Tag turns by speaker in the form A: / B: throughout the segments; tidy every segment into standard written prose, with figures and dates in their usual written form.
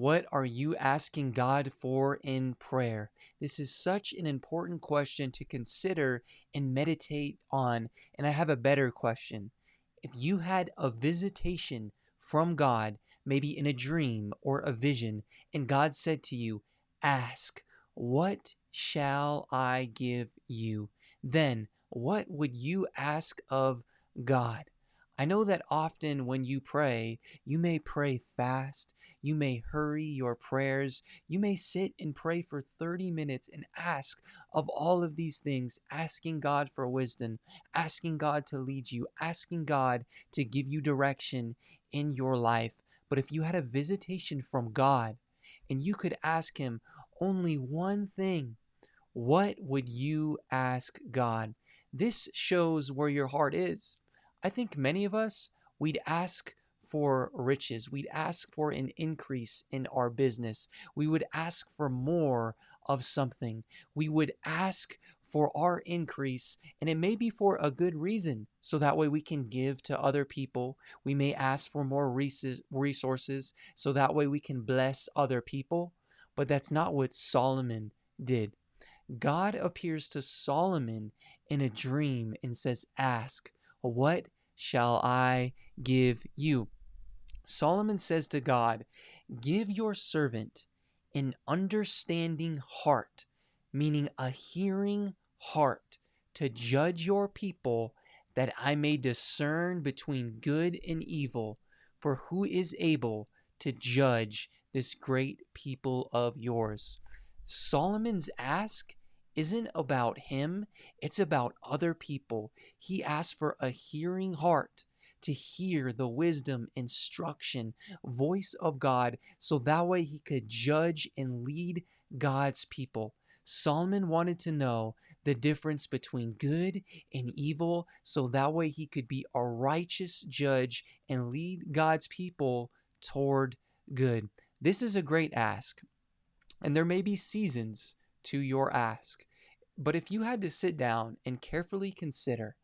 A: What are you asking God for in prayer? This is such an important question to consider and meditate on. And I have a better question. If you had a visitation from God, maybe in a dream or a vision, and God said to you, ask, what shall I give you? Then what would you ask of God? I know that often when you pray, you may pray fast, you may hurry your prayers, you may sit and pray for 30 minutes and ask of all of these things, asking God for wisdom, asking God to lead you, asking God to give you direction in your life. But if you had a visitation from God and you could ask Him only one thing, what would you ask God? This shows where your heart is. I think many of us, we'd ask for riches. We'd ask for an increase in our business. We would ask for more of something. We would ask for our increase, and it may be for a good reason. So that way we can give to other people. We may ask for more resources, so that way we can bless other people. But that's not what Solomon did. God appears to Solomon in a dream and says, ask, what shall I give you? Solomon says to God, give your servant an understanding heart, meaning a hearing heart, to judge your people, that I may discern between good and evil. For who is able to judge this great people of yours? Solomon's ask isn't about him, it's about other people. He asked for a hearing heart to hear the wisdom, instruction, voice of God, so that way he could judge and lead God's people. Solomon wanted to know the difference between good and evil, so that way he could be a righteous judge and lead God's people toward good. This is a great ask, and there may be seasons to your ask. But if you had to sit down and carefully consider,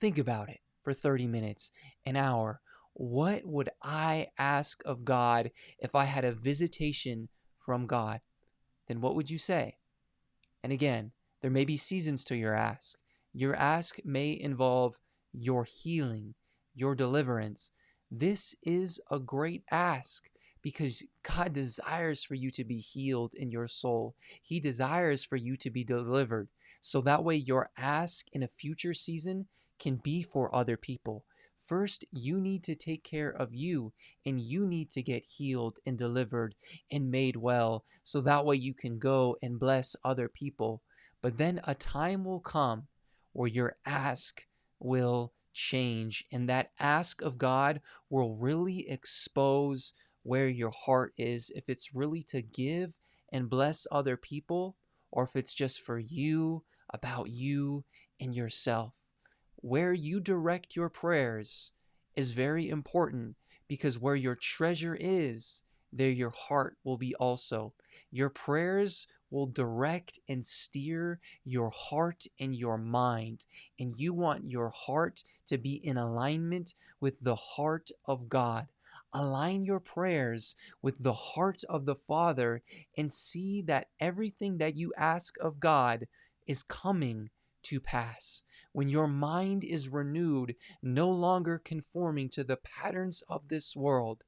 A: think about it for 30 minutes, an hour, what would I ask of God if I had a visitation from God? Then what would you say? And again, there may be seasons to your ask. Your ask may involve your healing, your deliverance. This is a great ask because God desires for you to be healed in your soul. He desires for you to be delivered. So that way your ask in a future season can be for other people. First, you need to take care of you, and you need to get healed and delivered and made well, so that way you can go and bless other people. But then a time will come where your ask will change, and that ask of God will really expose where your heart is, if it's really to give and bless other people, or if it's just for you, about you and yourself. Where you direct your prayers is very important, because where your treasure is, there your heart will be also. Your prayers will direct and steer your heart and your mind. And you want your heart to be in alignment with the heart of God. Align your prayers with the heart of the Father and see that everything that you ask of God is coming to pass. When your mind is renewed, no longer conforming to the patterns of this world,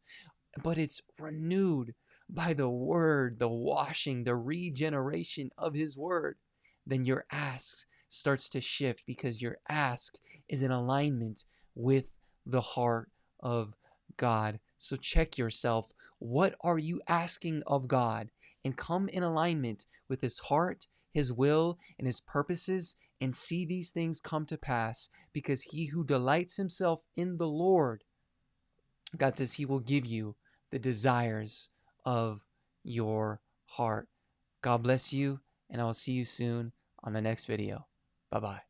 A: but it's renewed by the word, the washing, the regeneration of His word, then your ask starts to shift, because your ask is in alignment with the heart of God. So check yourself. What are you asking of God? And come in alignment with His heart, His will, and His purposes, and see these things come to pass, because he who delights himself in the Lord, God says He will give you the desires of your heart. God bless you, and I'll see you soon on the next video. Bye-bye.